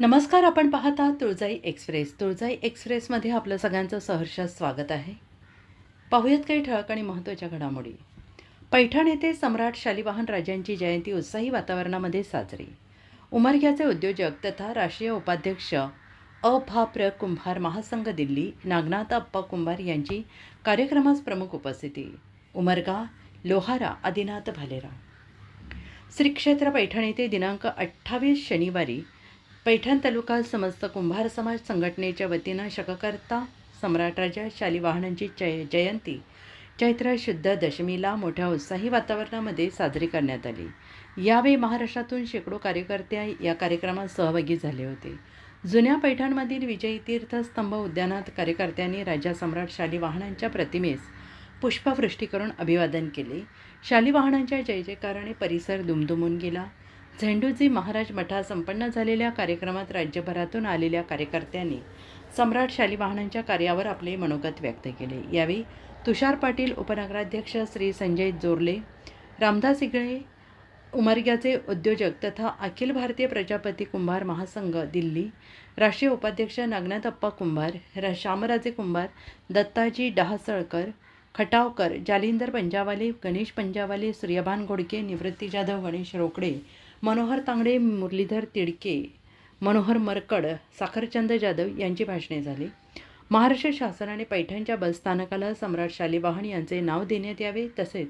नमस्कार. आपण पाहता तुळजाई एक्सप्रेस. तुळजाई एक्सप्रेसमध्ये आपलं सगळ्यांचं सहर्ष स्वागत आहे. पाहूयात काही ठळक आणि महत्त्वाच्या घडामोडी. पैठण येथे सम्राट शालिवाहन राजांची जयंती उत्साही वातावरणामध्ये साजरी. उमरग्याचे उद्योजक तथा राष्ट्रीय उपाध्यक्ष अ.भा.प्र. कुंभार महासंघ दिल्ली नागनाथ अप्पा कुंभार यांची कार्यक्रमास प्रमुख उपस्थिती. उमरगा, लोहारा, आदिनाथ भालेराव. श्री क्षेत्र पैठण येथे दिनांक 28 शनिवारी पैठण तालुका समस्त कुंभार समाज संघटनेच्या वतीनं शककर्ता सम्राट राजा शालिवाहनांची जयंती चैत्र शुद्ध दशमीला मोठ्या उत्साही वातावरणामध्ये साजरी करण्यात आली. यावेळी महाराष्ट्रातून शेकडो कार्यकर्ते या कार्यक्रमात सहभागी झाले होते. जुन्या पैठणमधील विजयी तीर्थ स्तंभ उद्यानात कार्यकर्त्यांनी राजा सम्राट शालिवाहनांच्या प्रतिमेस पुष्पवृष्टी करून अभिवादन केले. शालिवाहनांच्या जय जयकाराने परिसर दुमदुमून गेला. झेंडूजी महाराज मठात संपन्न झालेल्या कार्यक्रमात राज्यभरातून आलेल्या कार्यकर्त्यांनी सम्राट शालिवाहनांच्या कार्यावर आपले मनोगत व्यक्त केले. यावेळी तुषार पाटील, उपनगराध्यक्ष श्री संजय जोरले, रामदास इगळे, उमरग्याचे उद्योजक तथा अखिल भारतीय प्रजापती कुंभार महासंघ दिल्ली राष्ट्रीय उपाध्यक्ष नागनाथ अप्पा कुंभार, श्यामराजे कुंभार, दत्ताजी डहासळकर, खटावकर, जालिंदर पंजावाले, गणेश पंजावाले, सूर्यभान घोडके, निवृत्ती जाधव, गणेश रोकडे, मनोहर तांगडे, मुरलीधर तिडके, मनोहर मरकड, साखरचंद जाधव यांची भाषणे झाली. महाराष्ट्र शासनाने पैठणच्या बसस्थानकाला सम्राट शालिवाहन यांचे नाव देण्यात यावे, तसेच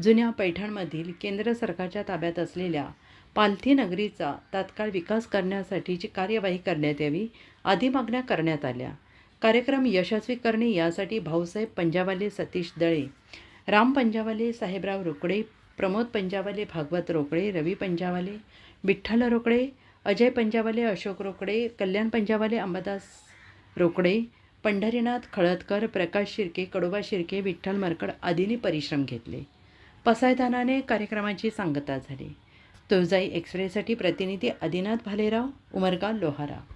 जुन्या पैठणमधील केंद्र सरकारच्या ताब्यात असलेल्या पालथी नगरीचा तात्काळ विकास करण्यासाठीची कार्यवाही करण्यात यावी आदी मागण्या करण्यात आल्या. कार्यक्रम यशस्वी करणे यासाठी भाऊसाहेब पंजावाले, सतीश दळे, राम पंजावाले, साहेबराव रोकडे, प्रमोद पंजावाले, भागवत रोकडे, रवी पंजावाले, विठ्ठल रोकडे, अजय पंजावाले, अशोक रोकडे, कल्याण पंजावाले, अंबादास रोकडे, पंढरीनाथ खळदकर, प्रकाश शिर्के, कडोबा शिर्के, विठ्ठल मरकड आदींनी परिश्रम घेतले. पसायदानाने कार्यक्रमाची सांगता झाली. तुळजाई एक्सप्रेससाठी प्रतिनिधी आदिनाथ भालेराव, उमरगा, लोहारा.